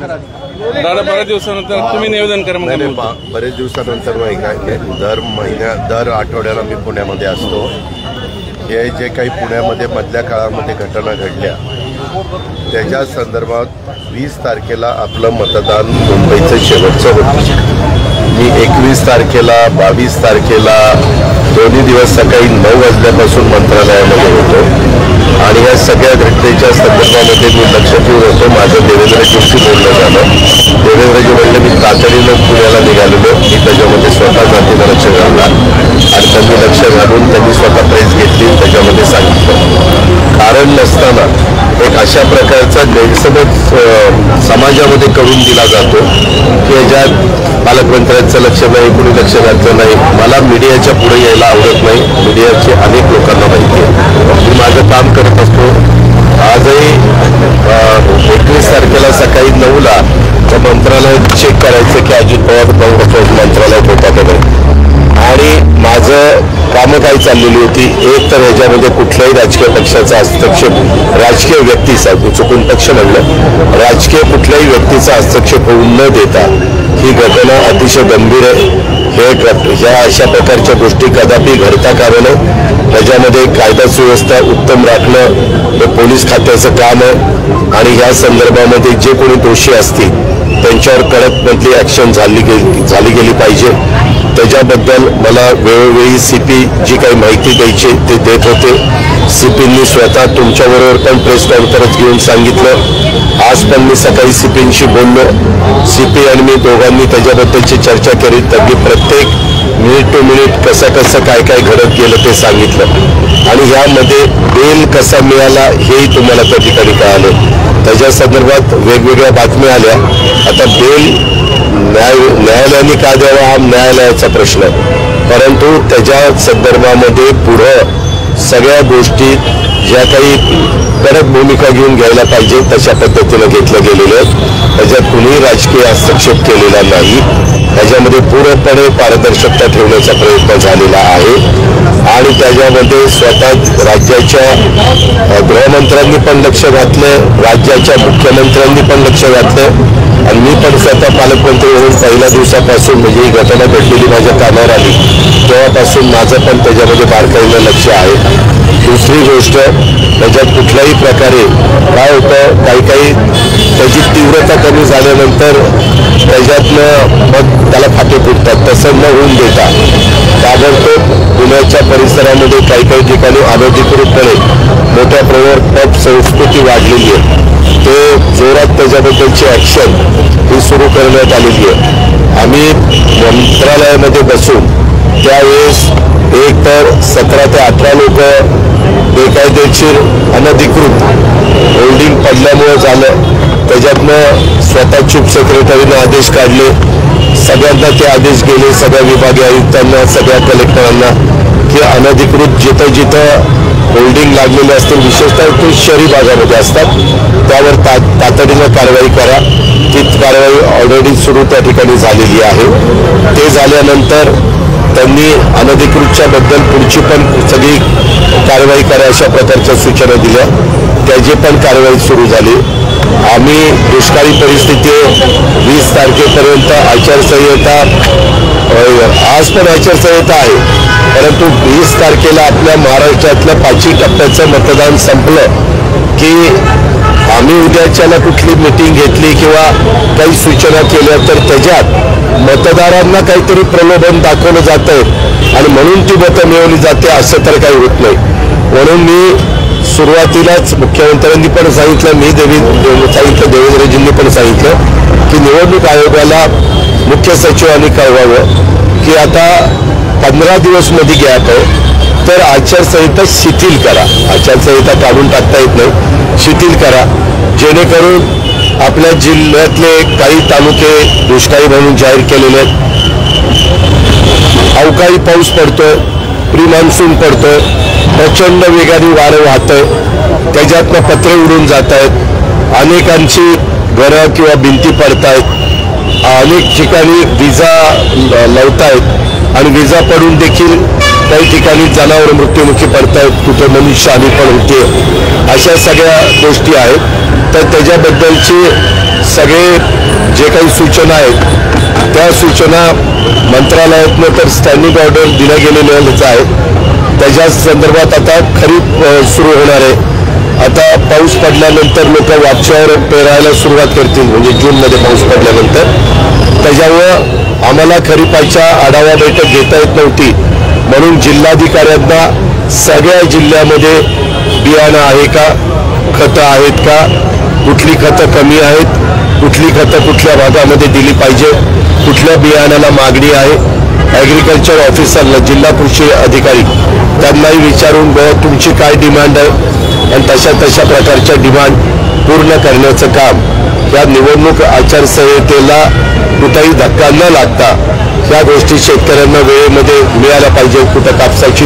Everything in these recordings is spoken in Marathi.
दादा बऱ्याच दिवसानंतर तुम्ही निवेदन करा. बरेच दिवसानंतर दर आठवड्याला मी पुण्यामध्ये असतो. हे जे काही पुण्यामध्ये मधल्या काळामध्ये घटना घडल्या त्याच्या संदर्भात 20 तारखेला आपलं मतदान मुंबईचं शेवटचं होतं. मी 21 तारखेला 22 तारखेला दोन्ही दिवस सकाळी 9 वाजल्यापासून मंत्रालयामध्ये होतो आणि या सगळ्या घटनेच्या संदर्भामध्ये मी लक्ष ठेवून होतो. माझं देवेंद्रजींशी बोलणं झालं. देवेंद्रजी म्हणले मी तातडीनं पुण्याला निघालेलो. मी त्याच्यामध्ये स्वतः जातीनं लक्ष घालला आणि त्यांनी लक्ष घालून त्यांनी स्वतः प्रेस घेतली. त्याच्यामध्ये सांगितलं कारण नसताना एक अशा प्रकारचा गैरसमज समाजामध्ये करून दिला जातो की याच्यात पालकमंत्र्यांचं लक्ष नाही, कुणी लक्ष घालतं नाही. मला मीडियाच्या पुढे यायला आवडत नाही. मीडियाचे अनेक लोकांना माहिती आहे. मी माझं काम करत असतो. आजही 21 तारखेला सकाळी 9ला मंत्रालयात चेक करायचं की अजित पवार मंत्रालयात होता का नाही आणि माझं कामं काय चाललेली होती. एक तर ह्याच्यामध्ये कुठल्याही राजकीय पक्षाचा हस्तक्षेप, राजकीय व्यक्तीचा, चुकून पक्ष म्हणलं, राजकीय कुठल्याही व्यक्तीचा हस्तक्षेप होऊन न देता ही घटना अतिशय गंभीर आहे. ह्या अशा प्रकारच्या गोष्टी कदापि घडता कामा नये. त्याच्यामध्ये कायदा सुव्यवस्था उत्तम राखणं हे पोलीस खात्याचं काम आहे आणि ह्या संदर्भामध्ये जे कोणी दोषी असतील त्यांच्यावर कडकमधली ॲक्शन झाली गेली पाहिजे. त्याच्याबद्दल मला वेळोवेळी सीपी जी काही माहिती द्यायची ते देत होते. सीपींनी स्वतः तुमच्याबरोबर पण प्रेस कॉन्फरन्स घेऊन सांगितलं. आज पण मी सकाळी सीपींशी बोललो. सीपी आणि मी दोघांनी त्याच्याबद्दलची चर्चा केली. त्यांनी प्रत्येक मिनिट टू मिनिट कसं काय घडत गेलं ते सांगितलं आणि ह्यामध्ये बेल कसा मिळाला हेही तुम्हाला त्या ठिकाणी कळालं. त्याच्या संदर्भात वेगवेगळ्या बातम्या आल्या. आता बेल न्यायालयाने का द्यावा हा न्यायालयाचा प्रश्न आहे, परंतु त्याच्या संदर्भामध्ये पुढं सगळ्या गोष्टी ज्या काही कडक भूमिका घेऊन घ्यायला पाहिजे तशा पद्धतीनं घेतलं गेलेलं आहे. त्याच्यात कुणीही राजकीय हस्तक्षेप केलेला नाही. त्याच्यामध्ये पूर्णपणे पारदर्शकता ठेवण्याचा प्रयत्न झालेला आहे आणि त्याच्यामध्ये स्वतः राज्याच्या गृहमंत्र्यांनी पण लक्ष घातलं, राज्याच्या मुख्यमंत्र्यांनी पण लक्ष घातलं आणि मी पण स्वतः पालकमंत्री होऊन पहिल्या दिवसापासून म्हणजे ही घटना घडलेली माझ्या कानावर आली तेव्हापासून माझं पण त्याच्यामध्ये बारकाईनं लक्ष आहे. दुसरी गोष्ट त्याच्यात कुठल्याही प्रकारे काय होतं काही त्याची तीव्रता कमी झाल्यानंतर त्याच्यातनं मग त्याला फाटे फुटतात. तसं न होऊन देता ताबडतोब पुण्याच्या परिसरामध्ये काही ठिकाणी अनधिकृतपणे मोठ्या प्रमाणावर पब संस्कृती वाढलेली आहे. ते जोरात त्याच्याबद्दलची ॲक्शन ही सुरू करण्यात आलेली आहे. आम्ही मंत्रालयामध्ये बसून त्यावेळेस एक तर 17 ते 18 लोक बेकायदेशीर अनधिकृत होल्डिंग पडल्यामुळे झालं. त्याच्यातनं स्वतः चीफ सेक्रेटरीने आदेश काढले. सगळ्यांना ते आदेश गेले, सगळ्या विभागीय आयुक्तांना, सगळ्या कलेक्टरांना की अनधिकृत जिथं होल्डिंग लागलेले असतील, विशेषतः ते शहरी भागामध्ये असतात, त्यावर तातडीनं कारवाई करा. ती कारवाई ऑलरेडी सुरू त्या ठिकाणी झालेली आहे. ते झाल्यानंतर त्यांनी अनधिकृतच्या बद्दल पुढची पण सगळी कारवाई करा अशा प्रकारच्या सूचना दिल्या. त्याची पण कारवाई सुरू झाली. आम्ही दुष्काळी परिस्थिती 20 तारखेपर्यंत आचारसंहिता, आज पण आचारसंहिता आहे, परंतु 20 तारखेला आपल्या महाराष्ट्रातलं 5 टप्प्याचं मतदान संपलं की आम्ही उद्याच्याला कुठली मीटिंग घेतली किंवा काही सूचना केल्या तर त्याच्यात मतदारांना काहीतरी प्रलोभन दाखवलं जातंय आणि म्हणून ती मतं मिळवली जाते असं तर काही होत नाही. म्हणून मी सुरुवातीलाच मुख्यमंत्र्यांनी पण सांगितलं, मी सांगितलं, देवेंद्रजींनी पण सांगितलं की निवडणूक आयोगाला मुख्य सचिवांनी कळवावं की आता 15 दिवस मध्ये गॅप आहे तर आचारसंहिता शिथिल करा. आचारसंहिता काढून टाकता येत नाही, शिथिल करा, जेणेकरून आपल्या जिल्ह्यातले काही तालुके दुष्काळी म्हणून जाहीर केलेले आहेत. अवकाळी पाऊस पडतोय, प्री मान्सून पडतोय, प्रचंड वेगाने वारं वाहतंय, त्याच्यातनं पत्रे उडून जात आहेत, अनेकांची घरं किंवा भिंती पडतायत, अनेक ठिकाणी विजा लावतायत आणि विजा पडून देखील काही ठिकाणी जनावर मृत्युमुखी पडतायत, कुठे मनुष्यहानी पण होते. अशा सगळ्या गोष्टी आहेत. तर त्याच्याबद्दलची सगळे जे काही सूचना आहेत त्या सूचना मंत्रालयातनं तर स्टँडिंग ऑर्डर दिल्या गेलेल्याच आहेत. त्याच्या संदर्भात आता खरीप सुरू होणार आहे. आता पाऊस पडल्यानंतर लोक वापशावर पेरायला सुरुवात करतील, म्हणजे जूनमध्ये पाऊस पडल्यानंतर. त्याच्यामुळं आम्हाला खरीपाच्या आढावा बैठक घेता येत नव्हती, म्हणून जिल्हाधिकाऱ्यांना सगळ्या जिल्ह्यामध्ये बियाणं आहे का, खतं आहेत का, कुठली खतं कमी आहेत, कुठली खतं कुठल्या भागामध्ये दिली पाहिजे, कुठल्या बियाणाला मागणी आहे, ॲग्रिकल्चर ऑफिसरला, जिल्हा कृषी अधिकारी त्यांनाही विचारून तुमची काय डिमांड आहे आणि तशा प्रकारच्या डिमांड पूर्ण करण्याचं काम या निवडणूक आचारसंहितेला कुठेही धक्का न लागता या गोष्टी शेतकऱ्यांना वेळेमध्ये मिळायला पाहिजे. कुठं कापसाची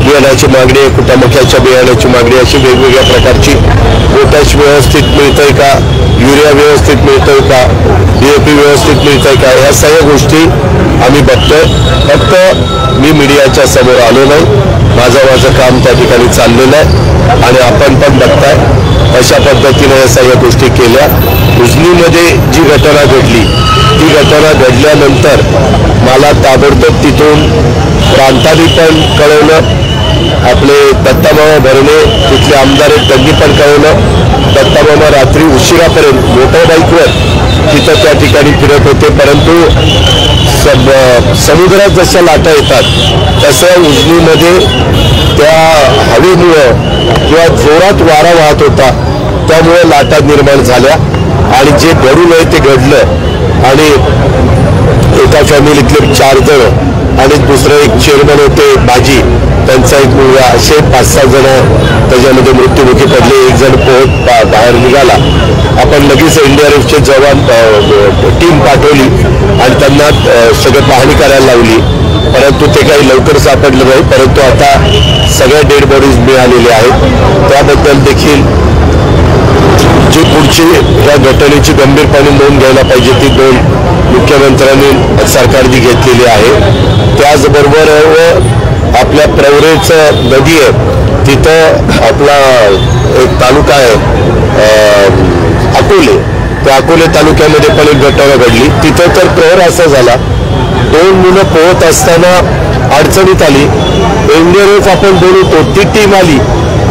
बियाण्याची मागणी आहे, कुठं मक्याच्या बियाण्याची मागणी, अशी वेगवेगळ्या प्रकारची. पोटॅश व्यवस्थित मिळतंय का, युरिया व्यवस्थित मिळतोय का, DAP व्यवस्थित मिळतंय का, या सगळ्या गोष्टी आम्ही बघतोय. फक्त मी मीडियाच्या समोर आलो नाही, माझं काम त्या ठिकाणी चाललेलं आहे आणि आपण पण बघताय अशा पद्धतीने या सगळ्या गोष्टी केल्या. उजनीमध्ये जी घटना घडली ती घटना घडल्यानंतर मला ताबडतोब तिथून प्रांतांनी पण कळवलं, आपले दत्तामामा भरणे तिथले आमदार आहेत त्यांनी पण कळवलं. दत्तामामा रात्री उशिरापर्यंत मोटरबाईकवर तिथं त्या ठिकाणी फिरत होते, परंतु समुद्रात जशा लाटा येतात तसं उजनीमध्ये त्या हवेमुळं किंवा जोरात वारा वाहत होता त्यामुळे लाटा निर्माण झाल्या आणि जे घडू नये ते घडलं. आणि एका फॅमिलीतले 4 जण आणि दुसरं एक चेअरमन होते बाजी, त्यांचा एक मुलगा, असे 5-6 जण त्याच्यामध्ये मृत्युमुखी पडले. एक जण पोहत बाहेर निघाला. आपण लगेच NDRFचे जवान टीम पाठवली आणि त्यांना सगळं पाहणी करायला लावली, परंतु ते काही लवकर सापडलं नाही. परंतु आता सगळ्या डेड बॉडीज मिळालेले आहेत. त्याबद्दल देखील जी पुढची या घटनेची गंभीरपणे नोंद घ्यायला पाहिजे ती नोंद मुख्यमंत्र्यांनी सरकारने घेतलेली आहे. त्याचबरोबर आपल्या प्रवरेचं नदी आहे तिथं आपला एक तालुका आहे अकोले, त्या अकोले तालुक्यामध्ये पण एक घटना घडली. तिथं तर प्रहर असा झाला, 2 मुलं पोहत असताना अडचणीत आली. NDRF आपण बोलवतो ती टीम आली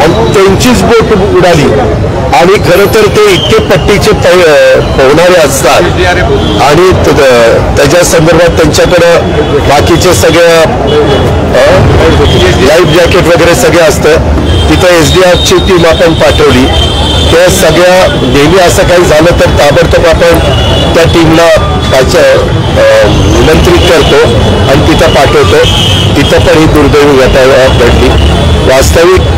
आणि त्यांचीच बोट उडाली आणि खरं तर ते इतके पट्टीचे पोहणारे असतात आणि त्याच्या संदर्भात त्यांच्याकडं बाकीचे सगळं लाईफ जॅकेट वगैरे सगळे असतं. तिथं SDRFची टीम आपण पाठवली. त्या सगळ्या नेहमी असं काही झालं तर ताबडतोब आपण त्या टीमला निमंत्रित करतो आणि तिथं पाठवतो. तिथं पण ही दुर्दैवी घटना घडली. वास्तविक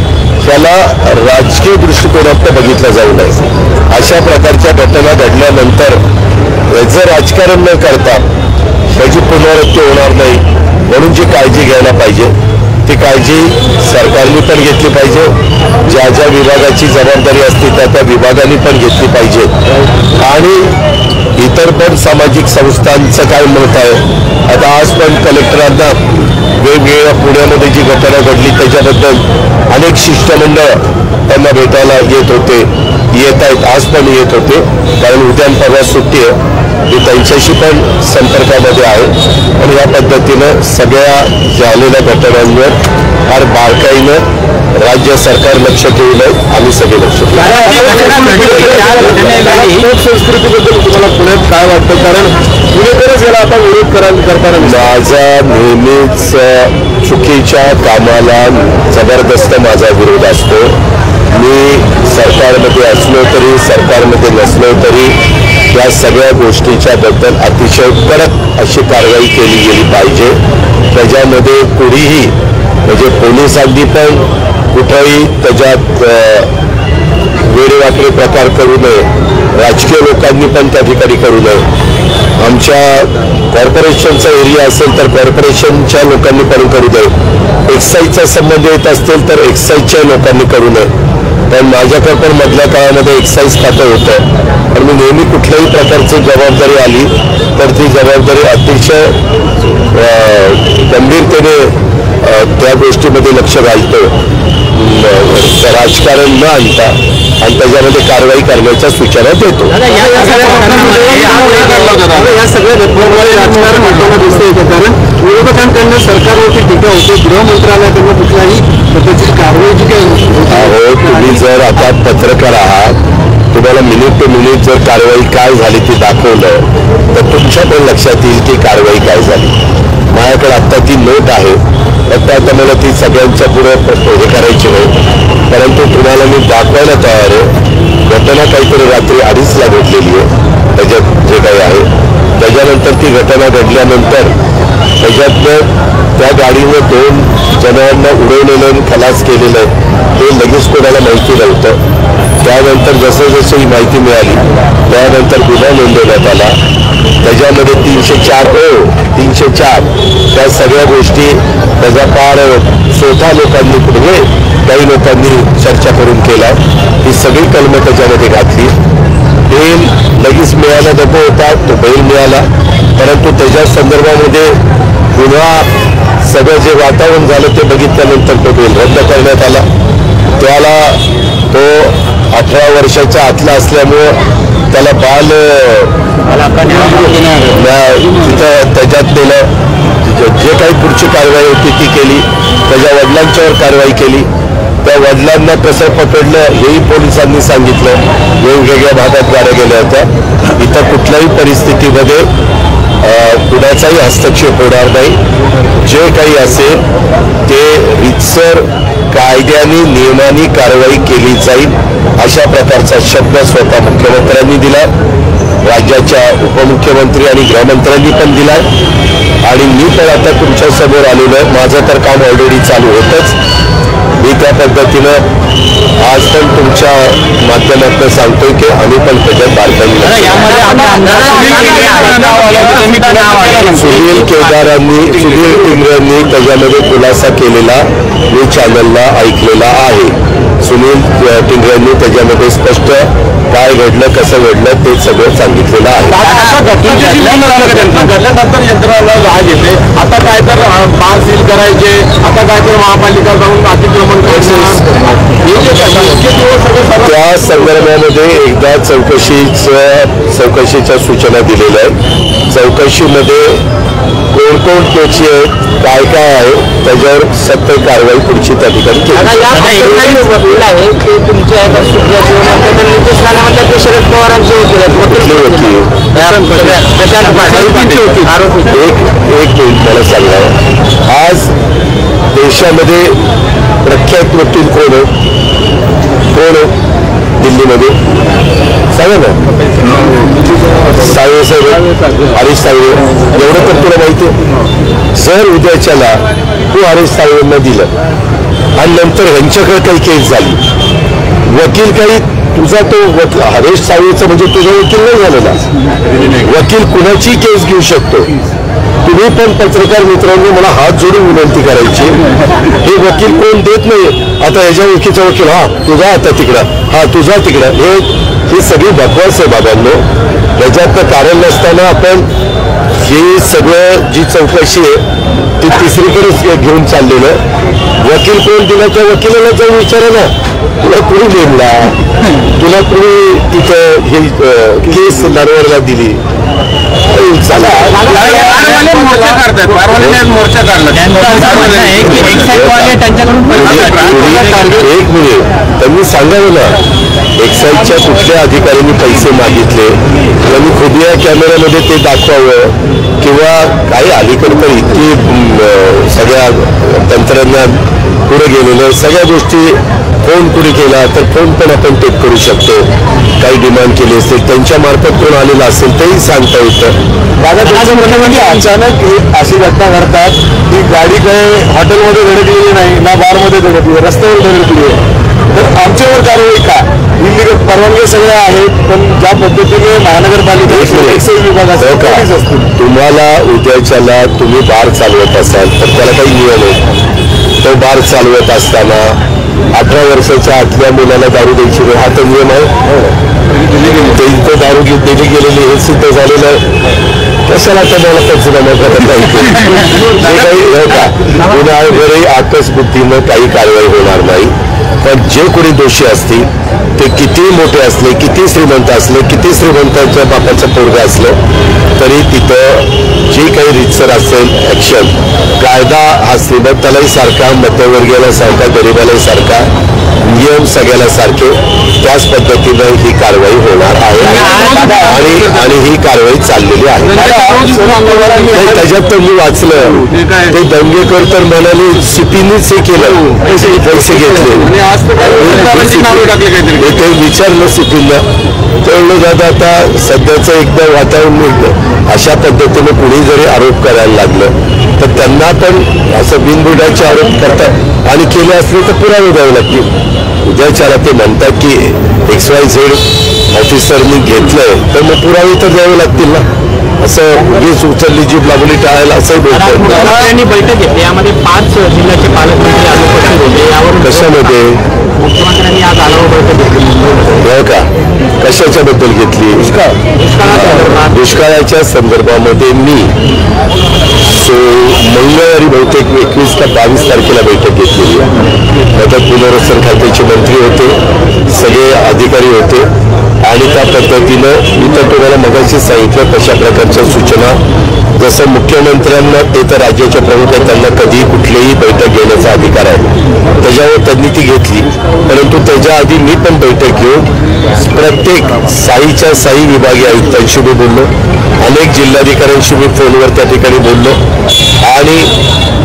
त्याला राजकीय दृष्टिकोनात बघितलं जाऊ नये. अशा प्रकारच्या घटना घडल्यानंतर याचं राजकारण न करता त्याची पुनरावृत्ती होणार नाही म्हणून जी काळजी घ्यायला पाहिजे ती काळजी सरकारने पण घेतली पाहिजे. ज्या ज्या विभागाची जबाबदारी असते त्या विभागाने पण घेतली पाहिजे आणि इतर पण सामाजिक संस्थांचं काय मत आहे. आता आज पण कलेक्टरांना वेगवेगळ्या पुण्यामध्ये जी घटना घडली त्याच्याबद्दल अनेक शिष्टमंडळ त्यांना भेटायला येत होते, येत आहेत, आज पण येत होते, कारण उद्या परवा सुट्टी आहे. मी त्यांच्याशी पण संपर्कामध्ये आहे आणि या पद्धतीनं सगळ्या झालेल्या घटनांवर फार बारकाईनं राज्य सरकार लक्ष ठेवून आहे. आम्ही सगळे लक्ष संस्कृतीबद्दल तुम्हाला पुण्यात काय वाटतं, कारण पुणेकरच याला आता विरोध करताना माझा नेहमीच चुकीच्या कामाला जबरदस्त माझा विरोध असतो. मी सरकारमध्ये असलो तरी सरकारमध्ये नसलो तरी या सगळ्या गोष्टीच्या बद्दल अतिशय कडक अशी कारवाई केली गेली पाहिजे. त्याच्यामध्ये कुणीही म्हणजे पोलिसांनी पण कुठेही त्याच्यात वेडेवाकडे प्रकार करू नये, राजकीय लोकांनी पण त्या ठिकाणी करू नये. आमच्या कॉर्पोरेशनचा एरिया असेल तर कॉर्पोरेशनच्या लोकांनी पण करू नये. एक्साईजचा संबंध येत असतील तर एक्साईजच्या लोकांनी करू नये. पण माझ्याकडे पण मधल्या काळामध्ये एक्साईज खातं होतं पण मी नेहमी कुठल्याही प्रकारची जबाबदारी आली तर ती जबाबदारी अतिशय गंभीरतेने त्या गोष्टीमध्ये लक्ष घालतो. राजकारण न आणता आणि त्याच्यामध्ये कारवाई करण्याच्या सूचना देतो. या सगळ्या घटनांमध्ये राजकारण होताना दिसतंय कारण विरोधकांकडनं सरकारवरती टीका होते, गृह मंत्रालयाकडनं कुठल्याही पद्धतीची कारवाई जी काही तुम्ही जर आता पत्रकार आहात, तुम्हाला मिनिट टू मिनिट जर कारवाई काय झाली ती दाखवलं तर तुमच्या पण लक्षात येईल की कारवाई काय झाली. माझ्याकडे आत्ता ती नोट आहे, फक्त आता मला ती सगळ्यांच्या पुढे हे करायची नाही, परंतु तुम्हाला मी दाखवायला तयार आहे. घटना काहीतरी रात्री 2:30ला घडलेली आहे त्याच्यात जे काही आहे. त्याच्यानंतर ती घटना घडल्यानंतर त्याच्यातनं त्या गाडीनं 2 जणांना उडवलेलं आणि खलास केलेलं आहे हे लगेच कोणाला माहिती नव्हतं. त्यानंतर जसं जसं ही माहिती मिळाली त्यानंतर गुन्हा नोंदवण्यात आला. त्याच्यामध्ये 304 त्या सगळ्या गोष्टी त्याचा पार स्वतः लोकांनी म्हणजे काही लोकांनी चर्चा करून केला. ही सगळी कलमं त्याच्यामध्ये घातली. बेल लगेच मिळायला नको होता, तो बेल मिळाला, परंतु त्याच्या संदर्भामध्ये पुन्हा सगळं जे वातावरण झालं ते बघितल्यानंतर तो बेल रद्द करण्यात आला. त्याला तो 18 वर्षाच्या आतला असल्यामुळं त्याला बाल तिथं त्याच्यात दिलं. जे काही पुढची कारवाई होती ती केली. त्याच्या वडिलांच्यावर कारवाई केली. त्या वडिलांना कसं पकडलं हेही पोलिसांनी सांगितलं. वेगवेगळ्या भागात गाड्या गेल्या होत्या. इथं कुठल्याही परिस्थितीमध्ये कुणाचाही हस्तक्षेप होणार नाही. जे काही असेल ते रीतसर कायद्याने नियमाने कारवाई केली जाईल अशा प्रकारचा शब्द स्वतः मुख्यमंत्र्यांनी दिला, राज्याच्या उपमुख्यमंत्री आणि गृहमंत्र्यांनी पण दिला आणि मी पण आता तुमच्या समोर आलेलो आहे. माझं तर काम ऑलरेडी चालू होतंच. मी त्या पद्धतीनं आज पण तुमच्या माध्यमातून सांगतोय की आम्ही पण त्याच्यात बारकाईने सुनील टिंगरेंनी त्याच्यामध्ये खुलासा केलेला मी चॅनलला ऐकलेला आहे. सुनील टिंगरेंनी त्याच्यामध्ये स्पष्ट काय घडलं कसं घडलं ते सगळं सांगितलेलं आहे. घटल्यानंतर यंत्रणाला राग येते. आता काय तर बार सील करायचे, आता काय तर महापालिका जाऊन अतिक्रमण त्या संदर्भामध्ये एकदा चौकशीच्या सूचना दिलेल्या आहेत. चौकशीमध्ये कोण त्याची आहेत काय काय आहे त्याच्यावर सत्य कारवाई पुढची त्या ठिकाणी केली. शरद पवारांचे एक मिनिट मला सांगा, आज देशामध्ये प्रख्यात वकील कोण दिल्लीमध्ये सांगा ना. साळवे साहेब, हरीश साळवे, एवढं तर तुला माहिती आहे. जर उद्याच्याला तू हरीश साळवेंना दिलं आणि नंतर ह्यांच्याकडे काही केस झाली, वकील काही तुझा तो हरीश साळवेचा म्हणजे तुझा वकील नाही झालेला. वकील कुणाची केस घेऊ शकतो. तुम्ही पण पत्रकार मित्रांनी मला हात जोडून विनंती करायची, हे वकील कोण देत नाही. आता ह्याच्या ओळखीचा वकील हा तुझा आता तिकडं, हा तुझा तिकडं, ही सगळी बकवास आहे बाबांनो. याच्यातनं कारण नसताना आपण हे सगळं जी चौकशी आहे ती तिसरीकडेच घेऊन चाललेलं. वकील कोण दिला त्या वकिलाला जाऊन विचारा ना, तुला कुणी नेमला, तुला कुणी तिथं हे केस नरवरला दिली. चला एक मिनिट त्यांनी सांगावं ना, एक्साईजच्या कुठल्या अधिकाऱ्यांनी पैसे मागितले त्यांनी खुदिया कॅमेऱ्यामध्ये ते दाखवावं किंवा काही अलीकडे तर इतकी सगळ्या तंत्रज्ञान पुढे गेलेलं, सगळ्या गोष्टी फोन पुढे केला तर फोन पण आपण टेप करू शकतो. काही डिमांड केली असेल त्यांच्या मार्फत कोण आलेला असेल तेही सांगता येतं. म्हणजे अचानक अशी घटना घडतात की गाडी काही हॉटेलमध्ये धडकलेली नाही ना बारमध्ये धडकली, रस्त्यावर धडकली आहे, तर आमच्यावर कारवाई का? दिल्ली परवानगी सगळ्या आहेत पण ज्या पद्धतीने महानगरपालिका एक्साईज विभागाचा असतील. तुम्हाला उद्याच्याला तुम्ही बार चालवत असाल तर त्याला काही नियम आहे. तो बार चालवत असताना 18 वर्षाच्या आतल्या मुलाला दारू द्यायची नाही हा तर नियम आहे. ते दारू घेतलेली गेलेली हे सिद्ध झालेलं आहे. कशाला तुम्हाला पंचनामा करत नाही. जे काही का गुन्हा वगैरे आकस बुद्धीनं काही कारवाई होणार नाही. पण जे कोणी दोषी असतील ते कितीही मोठे असले, किती श्रीमंत असले, किती श्रीमंतांच्या बापाचं पोरगं असलं तरी तिथं जी काही रितसर असेल ॲक्शन, कायदा हा श्रीमंत त्यालाही सारखा, मध्यमवर्गीयाला सारखा, गरीबालाही सारखा, नियम सगळ्याला सारखे, त्याच पद्धतीनं ही कारवाई होणार आहे आणि ही कारवाई चाललेली आहे. त्याच्यात तर मी वाचलं ते दंगेकर तर म्हणाले सीपीनीच हे केलं, पैसे घेतले. ते विचारलं सीपीला, तेवढं दादा आता सध्याचं एकदा वातावरण अशा पद्धतीने कुणी जरी आरोप करायला लागलं तर त्यांना पण असं बिनबुडाचे आरोप करतात आणि केले असले तर पुरावे द्यावे लागतील. उद्याच्याला ते म्हणतात की XYZ ऑफिसरनी घेतलंय तर मग पुरावे तर द्यावे लागतील ना. असं उगीच उचलली जीभ लागली टाळायला असंही बोलतात. त्यांनी बैठक घेतली, यामध्ये 5 जिल्ह्याचे पालकमंत्री अनुपस्थित होते. यावर कशामध्ये मुख्यमंत्र्यांनी आज आढावा बैठक घेतली हो का? कशाच्या बद्दल घेतली? दुष्काळाच्या संदर्भामध्ये मी मंगळवारी बहुतेक 21 का 22 तारखेला बैठक घेतलेली आहे. मदत पुनर्वसन खात्याचे मंत्री होते, सगळे अधिकारी होते आणि त्या पद्धतीनं मी तर तुम्हाला मगाशी सांगितलं कशा प्रकारच्या सूचना, जसं मुख्यमंत्र्यांना ते तर राज्याचे प्रमुख आहेत, त्यांना कधी कुठलीही बैठक घेण्याचा अधिकार आहे, त्याच्यावर त्यांनी ती घेतली. परंतु त्याच्या आधी मी पण बैठक घेऊन प्रत्येक साईच्या साई विभागीय आयुक्तांशी मी बोललो, अनेक जिल्हाधिकाऱ्यांशी मी फोनवर त्या ठिकाणी बोललो आणि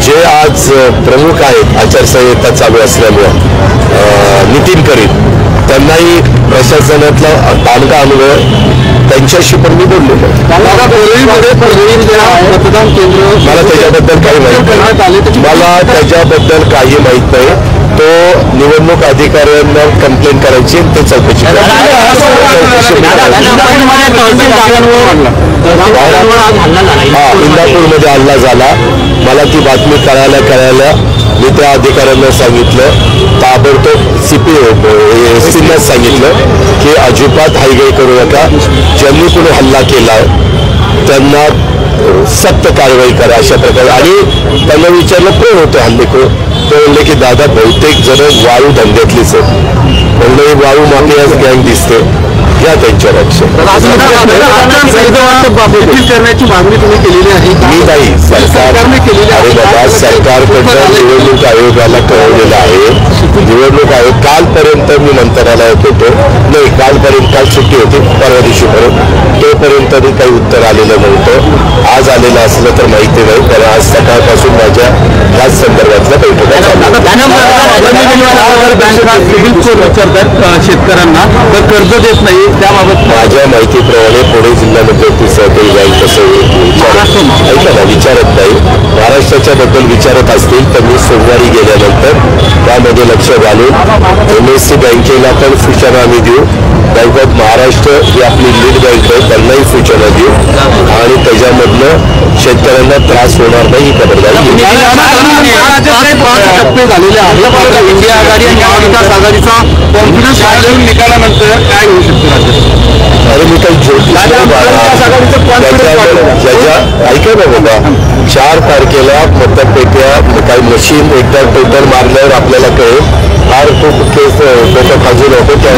जे आज प्रमुख आहेत आचारसंहिता चालू असल्यामुळं नितीन करीत त्यांनाही प्रशासनातला ताणका अनुभव त्यांच्याशी पण मी बोललो. मतदान केंद्र मला त्याच्याबद्दल काही माहित नाही, मला त्याच्याबद्दल काही माहित नाही. तो निवडणूक अधिकाऱ्यांना कंप्लेंट करायची, ते चौकशी इंदापूरमध्ये हल्ला झाला. मला ती बातमी कळायला मी त्या अधिकाऱ्यांना सांगितलं, ताबडतोब CPना सांगितलं की अजिबात हायगय करू नका, ज्यांनी कोणी हल्ला केला त्यांना सक्त कारवाई करा अशा प्रकारे. आणि त्यांना विचारलं कोण होते हल्लेखोर, ते म्हणले की दादा बहुतेक जण वाळू धंद्यातलीच आहेत. म्हणलं वाळू माफियाच गँग दिसते, घ्या त्यांच्या लक्ष. करण्याची मागणी तुम्ही केलेली आहे? मी नाही, सरकारने केलेली आहे. बाबा सरकारकडनं निवडणूक आयोगाला कळवलेलं आहे. निवडणूक आयोग कालपर्यंत मी मंत्रालयात होतो, नाही काल सुट्टी होती, परवा दिवशीपर्यंत, तोपर्यंत काही उत्तर आलेलं नव्हतं. आज आलेलं असलं तर माहिती नाही, कारण आज सकाळपासून माझ्या याच संदर्भातल्या बैठका शेतकऱ्यांना तर कर्ज देत नाही, त्याबाबत माझ्या माहितीप्रमाणे पुणे जिल्हा मध्यवर्ती सहकारी बँक कसं ऐका ना विचारत नाही. महाराष्ट्राच्या बद्दल विचारत असतील तर मी सोमवारी गेल्यानंतर त्यामध्ये लक्ष घालून MSC बँकेला पण सूचना आम्ही देऊ, बँक ऑफ महाराष्ट्र ही आपली लीड बँक आहे त्यांनाही सूचना देऊ आणि त्याच्यामधनं शेतकऱ्यांना त्रास होणार नाही ही खबरदारी. टप्पे झालेले आहेत. इंडिया आघाडी आणि महाविकास आघाडीचा कॉन्फिडन्स निकालानंतर काय होऊ शकतं राज्यात? अरे मी काही ऐका ना बाबा, 4 तारखेला मतपेट्या काही मशीन एकदा टोटल मारल्यावर आपल्याला कळेल. फार खूप केस डोकं खाजू नको त्या